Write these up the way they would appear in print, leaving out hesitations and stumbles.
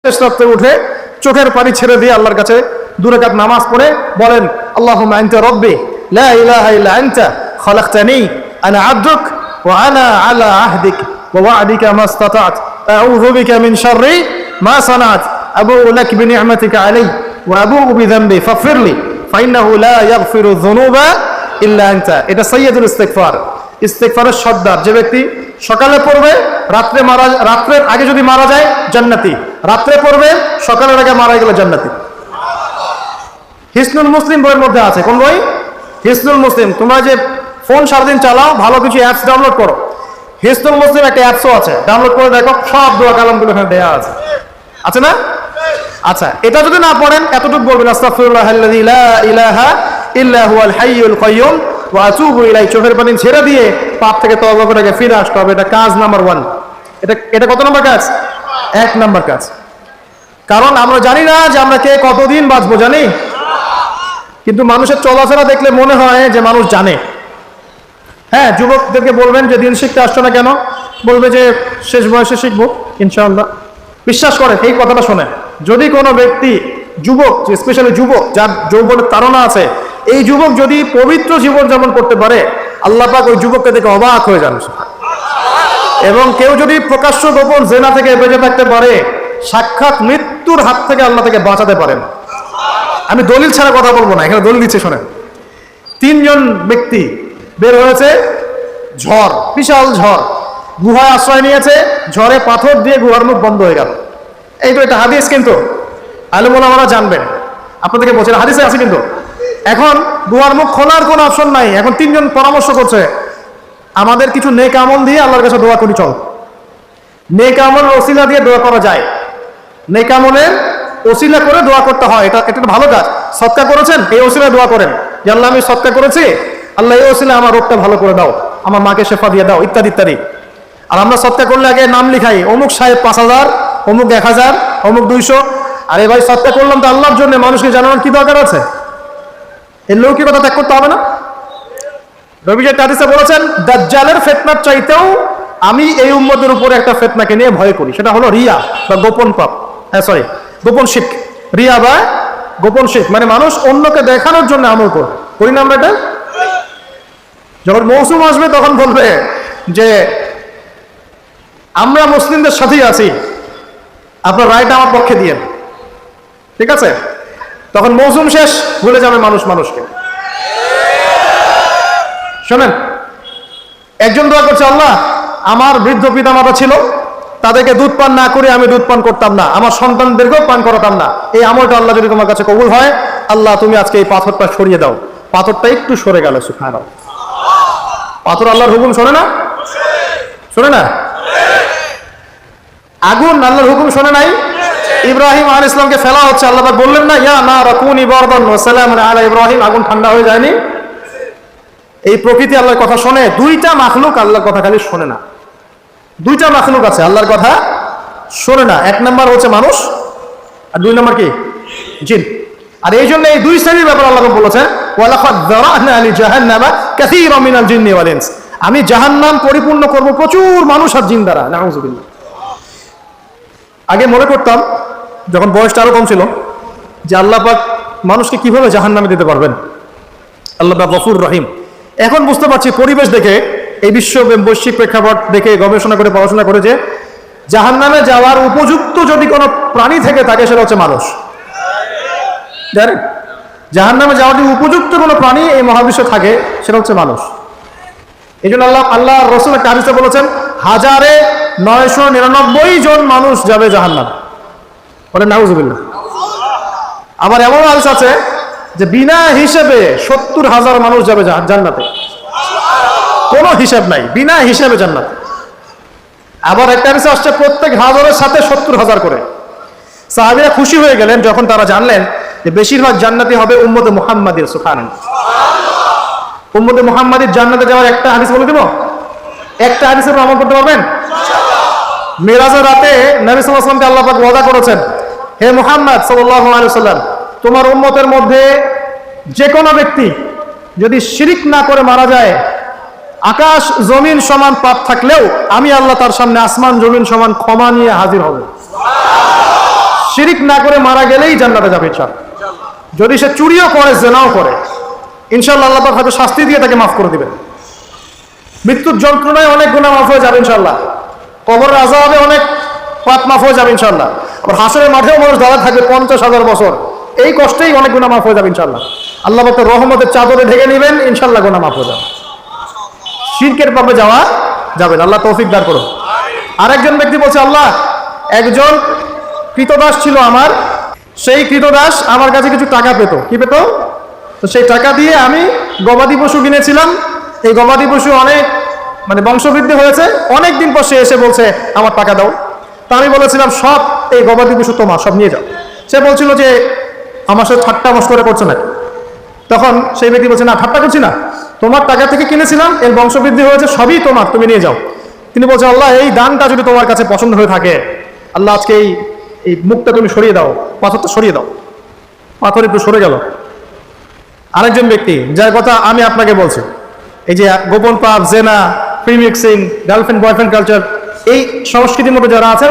শেষ রাতে উঠে চোখের পানি ছেড়ে দিয়ে আল্লাহর কাছে 2 রাকাত নামাজ পড়ে বলেন, আল্লাহুম্মা আনতা রাব্বি লা ইলাহা ইল্লা আনতা খালাকতানি আনা আবদুক ওয়া আনা আলা আহদিক ওয়া ওয়া'দিকা মাস্তাতা'ত আউযু বিকা মিন শাররি মা সানা'ত আবুউ লাক বিনি'মাতিকা আলাইয়া ওয়া আবুউ বিযামবি ফাগফিরলি ফাইন্নাহু লা ইয়াগফিরু যুনুবা ইল্লা আনতা। এটা সাইয়্যিদুল ইস্তিগফার, ইস্তিগফারের সর্দার। যে ব্যক্তি সকালে পড়বে, রাত্রের আগে যদি মারা যায় জান্নাতি, রাত্রে পড়বে সকালের আগে মারা গেলে জান্নাতি। হিসনুল মুসলিম বইয়ের মধ্যে আছে। কোন বই? হিসনুল মুসলিম। তোমরা যে ফোন সারাদিন চালাও, ভালো কিছু অ্যাপস ডাউনলোড করো। হিসনুল মুসলিম একটা অ্যাপসও আছে, ডাউনলোড করে দেখো, সব দোয়া কালামগুলো এখানে দেয়া আছে, আছে না? আচ্ছা, এটা যদি না পড়েন এতটুকু বলবেন, আস্তাগফিরুল্লাহাল্লাযী লা ইলাহা ইল্লা হুয়াল হাইয়ুল কাইয়্যুম ওয়া আতুবু ইলাইহি। চোখের পানি ছেড়ে দিয়ে পাপ থেকে তওবা করে ফিরে আসতে হবে। এটা কাজ নাম্বার 1। এটা কত নম্বর কাজ? 1 নম্বর কাজ। কারণ আমরা জানি না যে আমরা কে কতদিন বাঁচবো, জানি? কিন্তু মানুষের চলাফেরা দেখলে মনে হয় যে মানুষ জানে। হ্যাঁ, যুবকদেরকে বলবেন যে দিন শিখতে আসছো না কেন, বলবে যে শেষ বয়সে শিখবো ইনশাআল্লাহ। বিশ্বাস করেন, এই কথাটা শোনেন, যদি কোনো ব্যক্তি, যুবক, স্পেশালি যুবক যার যৌবনের তাড়না আছে, এই যুবক যদি পবিত্র জীবন যাপন করতে পারে, আল্লাহ পাক ওই যুবককে দেখে অবাক হয়ে যান। এবং কেউ যদি প্রকাশ্য গোপন জেনা থেকে বেঁচে থাকতে পারে, সাক্ষাৎ মৃত্যুর হাত থেকে আল্লাহ থেকে বাঁচাতে পারেন। আমি দলিল ছাড়া কথা বলবো না, এখানে দলিল দিচ্ছে, শোনেন। 3 জন ব্যক্তি বের হয়েছে, ঝড়, বিশাল ঝড়, গুহায় আশ্রয় নিয়েছে, ঝড়ে পাথর দিয়ে গুহার মুখ বন্ধ হয়ে গেল। এই তো এটা হাদিস, কিন্তু আলেম ওলামারা জানবেন, আপনাদেরকে বলছেন হাদিসে আছে। কিন্তু এখন গুহার মুখ খোলার কোনো অপশন নাই। এখন 3 জন পরামর্শ করছে, আমাদের কিছু নেক আমল দিয়ে আল্লাহর কাছে দোয়া করি, চল। নেক আমলের ওসিলা দিয়ে দোয়া করা যায়, নেক আমলের ওসিলা করে দোয়া করতে হয়। এটা একটা ভালো কাজ। সদকা করেছেন, এই ওসিলায় দোয়া করেন যে আল্লাহ আমি সদকা করেছি, আল্লাহ এই ওসিলায় আমার রোগটা ভালো করে দাও, আমার মাকে শেফা দিয়ে দাও, ইত্যাদি ইত্যাদি। আর আমরা সদকা করলে আগে নাম লিখাই, অমুক সাহেব 5000, অমুক 1000, অমুক 200। আরে ভাই, সদকা করলাম তো আল্লাহর জন্য, মানুষকে জানানোর কি দরকার আছে? এর লৌকিকতা ত্যাগ করতে হবে না? নবীজি হাদিসে বলেছেন, দাজ্জালের ফিতনার চাইতেও আমি এই উম্মতের উপরে একটা ফিতনাকে নিয়ে ভয় করি, সেটা হলো রিয়া বা গোপন পাপ। গোপন শিরক। রিয়া বা গোপন শিরক মানে মানুষ অন্যকে দেখানোর জন্য আমল করে। করি না আমরা এটা? যখন মৌসুম আসবে তখন বলবে যে আমরা মুসলিমদের সাথেই আছি, আপনার রায়টা আমার পক্ষে দিয়ে, ঠিক আছে? তখন মৌসুম শেষ, ভুলে যাবে মানুষ মানুষকে। শোনেন, একজন দোয়া করছে, আল্লাহ আমার বৃদ্ধ পিতা মাতা ছিল, তাদেরকে দুধ পান না করে আমি দুধ পান করতাম না, আমার সন্তানদেরকেও পান করাতাম না। এই আমলটা আল্লাহ যদি তোমার কাছে কবুল হয়, আল্লাহ তুমি আজকে এই পাথরটা সরিয়ে দাও। পাথরটা একটু সরে গেল, সুবহানাল্লাহ। পাথর আল্লাহর হুকুম শোনে না? শোনে না? আগুন আল্লাহর হুকুম শোনে নাই? ইব্রাহিম আলাইহিস সালামকে ফেলা হচ্ছে, আল্লাহ পাক বললেন না, ইয়া নারু কুনি বারদান ওয়া সালামান আলা ইব্রাহিম, আগুন ঠান্ডা হয়ে যায়নি? এই প্রকৃতি আল্লাহর কথা শোনে। 2টা মাখলুক আল্লাহর কথা খালি শোনে না। 2টা মাখলুক আছে আল্লাহর কথা শোনে না। 1 নম্বর হচ্ছে মানুষ, আর 2 নম্বর কি? জিন। আর এই জন্য এই 2 শ্রেণীর ব্যাপারে আল্লাহ বলেছেন, ওয়ালাকাদ যারানা লি জাহান্নামা কাসীরাম মিনাল জিন্নি ওয়াল ইনস। আমি জাহান্নাম পরিপূর্ণ করব প্রচুর মানুষ আর জিন দ্বারা। নাউযুবিল্লাহ। আগে মনে করতাম, যখন বয়সটা আরো কম ছিল, যে আল্লাহ পাক মানুষকে কিভাবে জাহান্নামে দিতে পারবেন, আল্লাহ পাক গফুর রহিম। এখন বুঝতে পারছি, পরিবেশ দেখে, এই বিশ্ব বৈশ্বিক প্রেক্ষাপট দেখে গবেষণা করে পড়াশোনা করে, যে জাহান্নামে যাওয়ার উপযুক্ত যদি কোনো প্রাণী থেকে থাকে সেটা হচ্ছে মানুষ। জানেন, জাহান্নামে যাওয়ার উপযুক্ত কোনো প্রাণী এই মহাবিশ্বে থাকে, সেটা হচ্ছে মানুষ। এই জন্য আল্লাহ রসুল একটা হাদিসে বলেছেন, 1999 জন মানুষ যাবে জাহান্নামে। বলে নাউযুবিল্লাহ। আবার এমন হাদিস আছে যে বিনা হিসেবে 70,000 মানুষ যাবে জান্নাতে, কোনো হিসাব নাই, বিনা হিসাবে জান্নাতে। আবার একটা হাদিসে আসছে প্রত্যেক 1000-এর সাথে 70,000 করে। সাহাবীরা খুশি হয়ে গেলেন যখন তারা জানলেন যে বেশিরভাগ জান্নাতি হবে উম্মতে মুহাম্মাদীর। সুবহানাল্লাহ। উম্মতে মুহাম্মাদীর জান্নাতে যাওয়ার একটা হাদিস বলে দেব, একটা হাদিসের আমল করতে পারবেন? মেরাজের রাতে নবী সাল্লাল্লাহু আলাইহি ওয়াসাল্লামকে আল্লাহ পাক ওয়াদা করেছেন, হে মুহাম্মদ সাল্লাল্লাহু আলাইহি ওয়াসাল্লাম, তোমার উম্মতের মধ্যে যে কোনো ব্যক্তি যদি শিরিক না করে মারা যায়, আকাশ জমিন সমান পাপ থাকলেও আমি আল্লাহ তার সামনে আসমান জমিন সমান ক্ষমা নিয়ে হাজির হব। শিরিক না করে মারা গেলেই জান্নাতে যাবে ইনশাআল্লাহ। যদি সে চুরিও করে, জেনাও করে, ইনশাআল্লাহ আল্লাহ পাক হয়তো শাস্তি দিয়ে তাকে মাফ করে দিবেন। মৃত্যুর যন্ত্রণায় অনেক গুনাহ মাফ হয়ে যাবে ইনশাআল্লাহ। কবরের আযাবে অনেক পাপ মাফ হয়ে যাবে ইনশাআল্লাহ। আবার হাসরের মাঠেও মানুষ দাঁড়া থাকবে 50,000 বছর, এই কষ্টেই অনেক গুনাহ মাফ হয়ে যাবে ইনশাআল্লাহ। আল্লাহ পাক রহমতের চাদরে ঢেকে নেবেন, ইনশাআল্লাহ গুনাহ মাফ হয়ে যাবে। শিরকের পাপে যাওয়া যাবে না, আল্লাহ তৌফিক দান করুন। আরেকজন ব্যক্তি বলছে, আল্লাহ একজন কৃতদাস ছিল আমার, সেই কৃতদাস আমার কাছে কিছু টাকা পেত। কি পেত? তো সেই টাকা দিয়ে আমি গবাদি পশু কিনেছিলাম। এই গবাদি পশু অনেক বংশবৃদ্ধি হয়েছে। অনেক দিন পর সে এসে বলছে আমার টাকা দাও। তা আমি বলেছিলাম সব এই গবাদি পশু তোমার, সব নিয়ে যাও। সে বলছিল যে আমার সাথে ঠাট্টা মশকরা করছে না। তখন সেই ব্যক্তি বলছে, না ঠাট্টা করছি না, তোমার টাকা থেকে কিনেছিলাম, এর বংশবৃদ্ধি হয়েছে, সবই তোমার, তুমি নিয়ে যাও। তিনি বলছে, আল্লাহ এই দানটা যদি তোমার কাছে পছন্দ হয়ে থাকে, আল্লাহ আজকে এই মুখটা তুমি সরিয়ে দাও, পাথরটা সরিয়ে দাও। পাথর একটু সরে গেল। আরেকজন ব্যক্তি যার কথা আমি আপনাকে বলছি, এই যে গোপন পাপ, জেনা, প্রিমিক্সিং, গার্লফ্রেন্ড বয়ফ্রেন্ড কালচার, এই সংস্কৃতির মধ্যে যারা আছে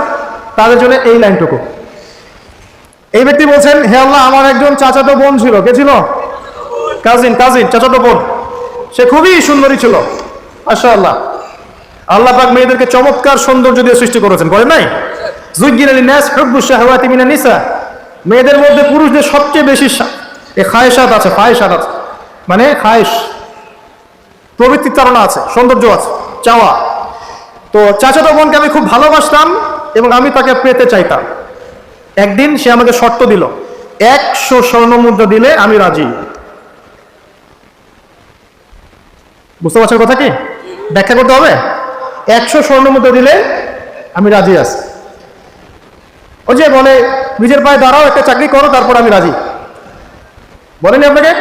তাদের জন্য এই লাইনটুকু। এই ব্যক্তি বলছেন, হে আল্লাহ আমার একজন চাচাতো বোন ছিল। কে ছিল? কাজিন চাচাতো বোন। সে খুবই সুন্দরী ছিল মাশাআল্লাহ। আল্লাহ পাক মেয়েদেরকে চমৎকার সৌন্দর্য দিয়ে সৃষ্টি করেছেন, করেন নাই? যুগিনা লিনাস হুব্বুশ শাহাওয়াতি মিনান নিসা। মেয়েদের মধ্যে পুরুষদের সবচেয়ে বেশি খায়েশাত আছে, ফায়েশাত আছে, খায়েশ, প্রবৃত্তির তাড়না আছে, সৌন্দর্য আছে, চাওয়া। তো চাচাতো বোনকে আমি খুব ভালোবাসতাম এবং আমি তাকে পেতে চাইতাম। একদিন সে আমাকে শর্ত দিল, 100 স্বর্ণ মুদ্রা দিলে আমি রাজি। বুঝতে পারছেন কথা কি? ব্যাখ্যা করতে হবে। 100 স্বর্ণ মুদ্রা দিলে আমি রাজি আছি। ও যে বলে নিজের পায়ে দাঁড়াও, একটা চাকরি করো, তারপর আমি রাজি। বলেনি আপনাকে?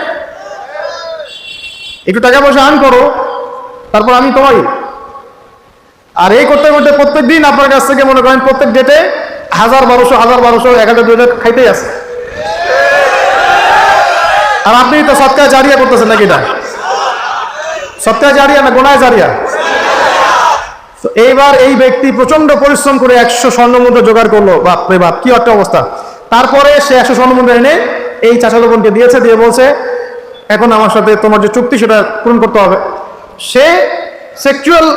একটু টাকা পয়সা আর্ন করো, তারপর আমি তোমারই। আর এই করতে করতে প্রত্যেক দিন আপনার কাছ থেকে মনে করেন প্রত্যেক ডেটে 1000-1200 1000-1200 খাইতেই আছে। আর আপনি তো সৎকা জারিয়া করতেছেন নাকি? এটা সৎকা জারিয়া না গোনায় জারিয়া? তো এইবার এই ব্যক্তি প্রচন্ড পরিশ্রম করে 100 স্বর্ণ মুদ্রা জোগাড় করলো। বাপরে বাপ, কি একটা অবস্থা। তারপরে সে 100 স্বর্ণ মুদ্রা এনে এই চাচাতো বোনকে দিয়েছে, দিয়ে বলছে এখন আমার সাথে তোমার যে চুক্তি সেটা পূরণ করতে হবে। সে সেক্সুয়াল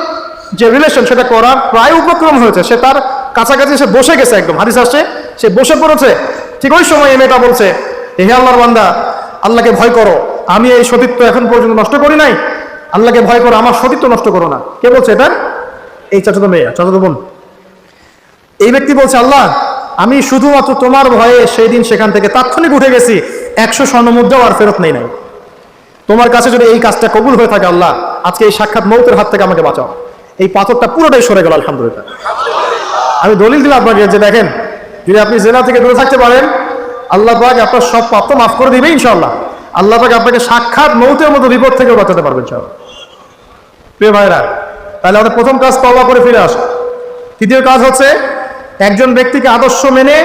যে রিলেশন সেটা করার প্রায় উপক্রম হয়েছে, সে তার কাছাকাছি সে বসে গেছে, একদম হাদিস আসছে সে বসে পড়েছে। ঠিক ওই সময় এই মেয়েটা বলছে, হে আল্লাহর বান্দা, আল্লাহকে ভয় করো, আমি এই সতীত্ব এখন পর্যন্ত নষ্ট করি নাই, আল্লাহকে ভয় করো, আমার সতীত্ব নষ্ট করো না। কে বলছে এটা? এই চাচাতো মেয়ে, চাচাতো বোন। এই ব্যক্তি বলছে, আল্লাহ আমি শুধুমাত্র তোমার ভয়ে সেই দিন সেখান থেকে তাৎক্ষণিক উঠে গেছি, 100 স্বর্ণ মুদ্রাও আর ফেরত নেই নাই। তোমার কাছে যদি এই কাজটা কবুল হয়ে থাকে আল্লাহ, আজকে এই সাক্ষাৎ মৌতের হাত থেকে আমাকে বাঁচাও। এই পাথরটা পুরোটাই সরে গেল আলহামদুলিল্লাহ। আমি দলিল দিলাম আপনাকে যে দেখেন, যদি আপনি জেনা থেকে দূরে থাকতে পারেন, আল্লাহ পাক আপনার সব পাপ তো মাফ করে দিবে ইনশাআল্লাহ। আল্লাহ পাক আপনাকে সাক্ষাৎ মৌতের মতো বিপদ থেকেও বাঁচাতে পারবেন ইনশাআল্লাহ। প্রিয় ভাইরা, তাহলে আমাদের প্রথম কাজ তওবা করে ফিরে আসা। তৃতীয় কাজ হচ্ছে একজন ব্যক্তিকে আদর্শ মেনে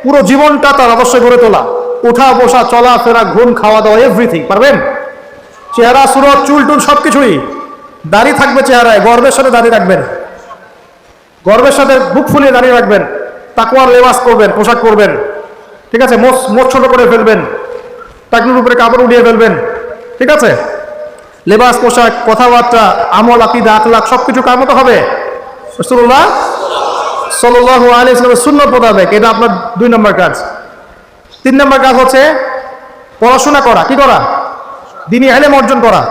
পুরো জীবনটা তার আদর্শে গড়ে তোলা। উঠা বসা, চলা ফেরা, ঘুম, খাওয়া দাওয়া, এভরিথিং পারবেন। চেহারা, সুরত, চুল টুল সবকিছুই। দাড়ি থাকবে চেহারায়, গর্বের সাথে দাড়ি রাখবেন, গর্বের সাথে বুক ফুলিয়ে দাঁড়িয়ে রাখবেন। তাকওয়ার লেবাস করবেন, পোশাক করবেন, ঠিক আছে। মোচ ছোট করে ফেলবেন, টাকনুর উপরে কাপড় উঠিয়ে ফেলবেন, ঠিক আছে। লেবাস, পোশাক, কথাবার্তা, আমল, আকীদা, আখলাক সবকিছু কার মতো হবে? রাসূলুল্লাহ সাল্লাল্লাহু আলাইহি ওয়াসাল্লামের সুন্নাত মোতাবেক। এটা আপনার 2 নম্বর কাজ। 3 নম্বর কাজ হচ্ছে পড়াশোনা করা। কি করা? দ্বীনি ইলম অর্জন করা।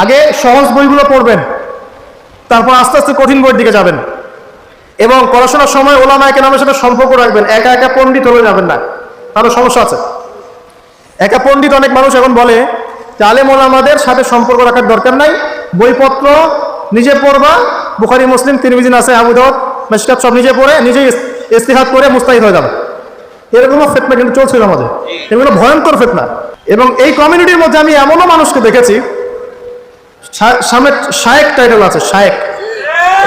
আগে সহজ বইগুলো পড়বেন, তারপর আস্তে আস্তে কঠিন বইয়ের দিকে যাবেন। এবং পড়াশোনার সময় উলামায়ে কেরামের সাথে সম্পর্ক রাখবেন। একা একা পণ্ডিত হয়ে যাবেন না, তারও সমস্যা আছে। একা পণ্ডিত অনেক মানুষ এখন বলে যে আলেম ওলামাদের সাথে সম্পর্ক রাখার দরকার নাই, বইপত্র নিজে পড়বা, বুখারী, মুসলিম, তিরমিজি, নাসাই, আবু দাউদ, মিশকাত সব নিজে পড়ে নিজেই ইস্তিহাদ করে মুস্তাহিদ হয়ে যাবে। এরকমও ফিতনা কিন্তু চলছিল আমাদের, এগুলো ভয়ঙ্কর ফিতনা। এবং এই কমিউনিটির মধ্যে আমি এমনও মানুষকে দেখেছি, সামনে শায়েক টাইটেল আছে, শায়েক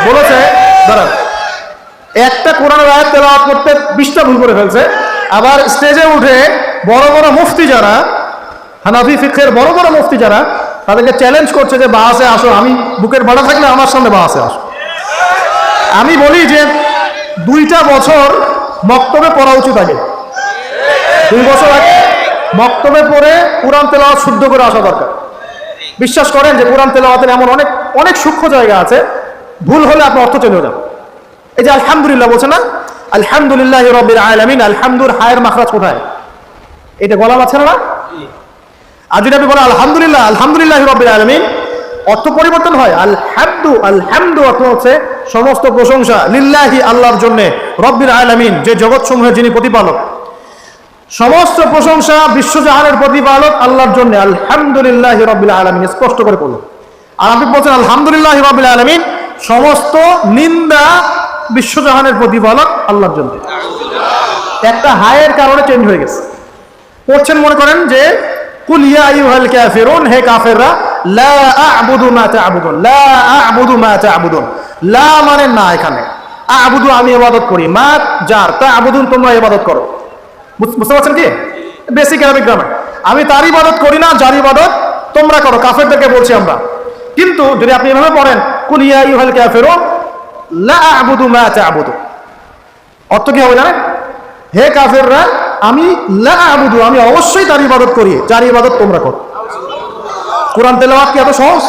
বলেছে, দাঁড়ান, একটা কোরআনের আয়াত তেলাওয়াত করতে 20টা ভুল করে ফেলছে। আবার স্টেজে উঠে বড় বড় মুফতি যারা, হানাফি ফিকহের বড় বড় মুফতি যারা, তাদেরকে চ্যালেঞ্জ করছে যে বাসে আসো, আমি বুকের ভাড়া থাকলে আমার সামনে বাসে আসো। আমি বলি যে 2টা বছর মক্তবে পড়া উচিত আগে। 2 বছর আগে মক্তবে পড়ে কোরআন তেলাওয়াত শুদ্ধ করে আসা দরকার। বিশ্বাস করেন যে কোরআন তেলাওয়াতের এমন অনেক অনেক সূক্ষ্ম জায়গা আছে, ভুল হলে আপনি অর্থ চলে যান। এই যে আলহামদুলিল্লাহ বলছে না, আলহামদুলিল্লাহি রাব্বিল আলামিন, আলহামদুর হায়ের মাখরাজ কোথায়? এটা গলা আছে না? আর যদি আপনি বলেন আলহামদুলিল্লাহ, আলহামদুলিল্লাহি রাব্বিল আলামিন, অর্থ পরিবর্তন হয়। আলহামদু অর্থ হচ্ছে সমস্ত প্রশংসা, লিল্লাহি আল্লাহর জন্য, রব্বিল আলামিন যে জগৎসমূহের যিনি প্রতিপালক, সমস্ত প্রশংসা বিশ্বজাহানের প্রতিপালক আল্লাহর জন্য, আলহামদুলিল্লাহি রাব্বিল আলামিন স্পষ্ট করে বলুন। আর আপনি বলছেন আলহামদুলিল্লাহি রাব্বিল আলামিন, সমস্ত নিন্দা বিশ্বজাহানের প্রতিপালক আল্লাহর জন্য। একটা হায়ের কারণে চেঞ্জ হয়ে গেছে। পড়ছেন মনে করেন যে কুল ইয়া আইয়ুহাল কাফিরুন, হে কাফেররা, লা আ'বুদু মা তা'বুদুন, লা আ'বুদু মা তা'বুদুন। লা মানে না, এখানে আ'বুদু আমি ইবাদত করি, মা যার, তা'বুদুন তোমরা ইবাদত করো। বুঝতে পারছেন কি? Basic Arabic grammar. আমি তার ইবাদত করি না, যার ইবাদত তোমরা করো, কাফেরদেরকে বলছি আমরা। কিন্তু যদি আপনি এভাবে পড়েন কুল ইয়া আইয়ুহাল কাফিরুন লা আ'বুদু মা তা'বুদুন, অর্থ কি হবে জানেন? হে কাফেররা, আমি লা আ'বুদু আমি অবশ্যই তার ইবাদত করি, যার ইবাদত তোমরা করো। কোরআন তেলাওয়াত কি এত সহজ?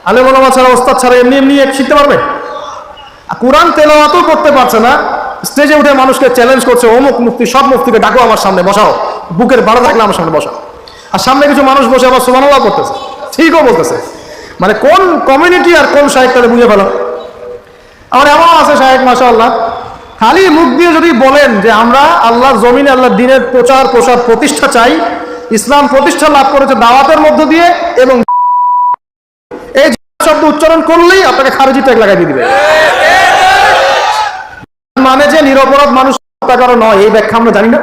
আলেম ওলামা ছাড়া, ওস্তাদ ছাড়া এমনি এমনি শিখতে পারবে? কোরআন তেলাওয়াতও করতে পারছে না, স্টেজে উঠে মানুষকে চ্যালেঞ্জ করছে, অমুক মুফতি, সব মুফতিকে ডাকো আমার সামনে বসাও, বুকের বাড়া থাকলে আমার সামনে বসাও। আর সামনে কিছু মানুষ বসে আবার সুবহানাল্লাহ করতেছে, ঠিকও বলতেছে। মানে কোন কমিউনিটি আর কোন সাহেব তাহলে বুঝে ফেলো। আমার এমন আছে সাহেব মাশাআল্লাহ, খালি মুখ দিয়ে যদি বলেন যে আমরা আল্লাহর জমিনে আল্লাহর দ্বীনের প্রচার প্রসার প্রতিষ্ঠা চাই, ইসলাম প্রতিষ্ঠা লাভ করেছে দাওয়াতের মধ্য দিয়ে, এবং এই শব্দ উচ্চারণ করলেই আপনাকে খারিজি ট্যাগ লাগাই দিবে। মানে যে নিরপরাধ মানুষ হত্যাকারী নয়, এই ব্যাখ্যা আমরা জানি না,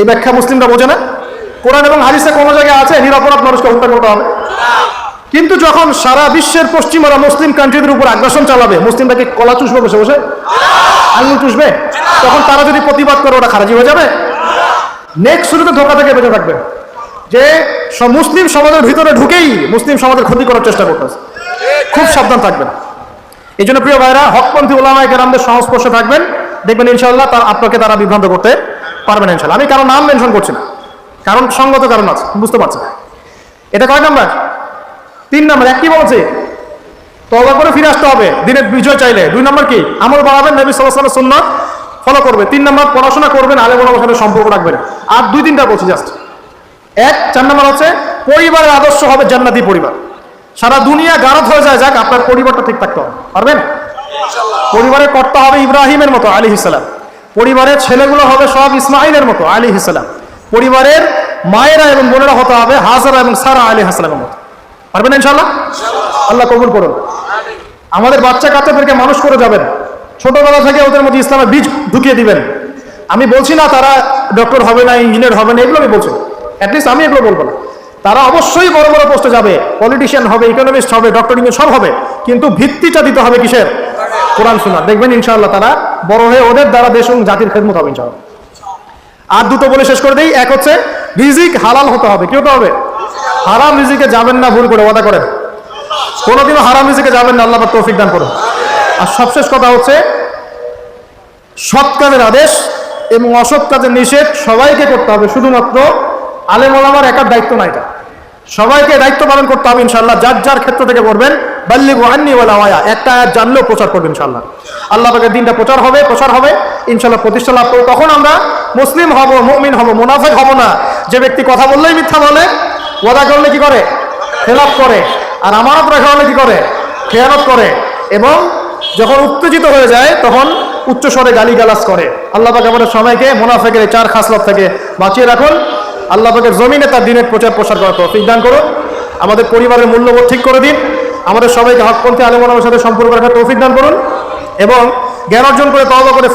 এই ব্যাখ্যা মুসলিমরা বোঝে না। কোরআন এবং হাদিসে কোনো জায়গায় আছে নিরপরাধ মানুষকে হত্যা করতে হবে? কিন্তু যখন সারা বিশ্বের পশ্চিমারা মুসলিম কান্ট্রিদের উপর আগ্রাসন চালাবে, মুসলিমরা কি কলা চুষবে বসে বসে, আঙুল চুষবে? তখন তারা যদি প্রতিবাদ করে ওটা খারাজি হয়ে যাবে। নেক্সট শুরুতে ধোকা থেকে বেঁচে থাকবে যে মুসলিম সমাজের ভিতরে ঢুকেই মুসলিম সমাজের ক্ষতি করার চেষ্টা করতেছে। খুব সাবধান থাকবেন। এই জন্য প্রিয় ভাইরা, হকপন্থী ওলামায়ে কেরামদের সংস্পর্শে থাকবেন, দেখবেন ইনশাআল্লাহ আপনাকে তারা বিভ্রান্ত করতে পারবেন ইনশাআল্লাহ। আমি কারো নাম মেনশন করছি না, কারণ সঙ্গত কারণ আছে, বুঝতে পারছেন। এটা কয় নাম্বার? 3 নাম্বার। এক কি বলছে? তওবা করে ফিরে আসতে হবে দিনের বিজয় চাইলে। 2 নাম্বার কি? আমল বাড়াবেন, নবী সাল্লাল্লাহু আলাইহি ওয়াসাল্লামের সুন্নাত ফলো করবে। 3 নাম্বার পড়াশোনা করবেন, আলেম ওলামার সাথে সম্পর্ক রাখবেন। আর 2-3টা বলছি জাস্ট। 4 নাম্বার হচ্ছে পরিবারের আদর্শ হবে জান্নাতি পরিবার। সারা দুনিয়া গারদ হয়ে যায়, যাক আপনার পরিবারটা ঠিক থাকতে হবে, পারবেন? পরিবারের কর্তা হবে ইব্রাহিমের মতো আলাইহিস সালাম, পরিবারের ছেলেগুলো হবে সব ইসমাইলের মতো আলাইহিস সালাম, পরিবারের মায়েরা এবং বোনেরা হতে হবে হাজারা এবং সারা আলাইহিস সালামের মতো। পারবেন ইনশাআল্লাহ? আল্লাহ কবুল করুন। আমাদের বাচ্চা কাচ্চাদেরকে মানুষ করে যাবেন, ছোটবেলা থেকে ওদের মধ্যে ইসলামের বীজ ঢুকিয়ে দিবেন। আমি বলছি না তারা ডক্টর হবে না, ইঞ্জিনিয়ার হবে না, এগুলো আমি বলছি, অ্যাটলিস্ট আমি এগুলো বলবো না। তারা অবশ্যই বড় বড় পোস্টে যাবে, পলিটিশিয়ান হবে, ইকোনমিস্ট হবে, ডক্টর ইঞ্জিনিয়ার সব হবে, কিন্তু ভিত্তিটা দিতে হবে কিসের? কোরআন সুন্নাহ। দেখবেন ইনশাআল্লাহ তারা বড় হয়ে ওদের দ্বারা দেশ এবং জাতির খেদমত হবে ইনশাআল্লাহ। আর 2টো বলে শেষ করে দেই। এক হচ্ছে রিজিক হালাল হতে হবে। কি হতে হবে? হারাম রিজিকে যাবেন না, ভুল করে ওয়াদা করেন। কোনোদিনও হারাম রিজিকে যাবেন না, আল্লাহ পাক তৌফিক দান করুন। আর সবশেষ কথা হচ্ছে সৎ কাজের আদেশ এবং অসৎ কাজের নিষেধ সবাইকে করতে হবে, শুধুমাত্র আলেম ওলামার একার দায়িত্ব না, এটা সবাইকে দায়িত্ব পালন করতে হবে ইনশাআল্লাহ। যার যার ক্ষেত্র থেকে করবেন, বাল্লিগু আন্নি ওয়ালাউ আয়া, একটা আয়াত জানলেও প্রচার করবেন ইনশাআল্লাহ। আল্লাহ পাকের দিনটা প্রচার হবে ইনশাআল্লাহ, প্রতিষ্ঠা লাভ করব। তখন আমরা মুসলিম হব, মুমিন হব, মুনাফিক হব না। যে ব্যক্তি কথা বললেই মিথ্যা বলে, ওয়াদা করলে কি করে? খেলাফ করে। আর আমানত রাখা হলে কি করে? খেয়ানত করে। এবং যখন উত্তেজিত হয়ে যায় তখন উচ্চ স্বরে গালিগালাজ করে। আল্লাহ পাক আমাদের সবাইকে মুনাফিকের 4 খাসলত থেকে বাঁচিয়ে রাখুন। আল্লাহ পাকের জমিনে তার দ্বীনের প্রচার প্রসার করার তৌফিক দান করুন। আমাদের পরিবারের মূল্যবোধ ঠিক করে দিন। আমাদের সবাইকে হকপন্থী আলেম ওলামার সাথে সম্পর্ক রাখার তৌফিক দান করুন এবং জ্ঞান অর্জন করে তওবা করে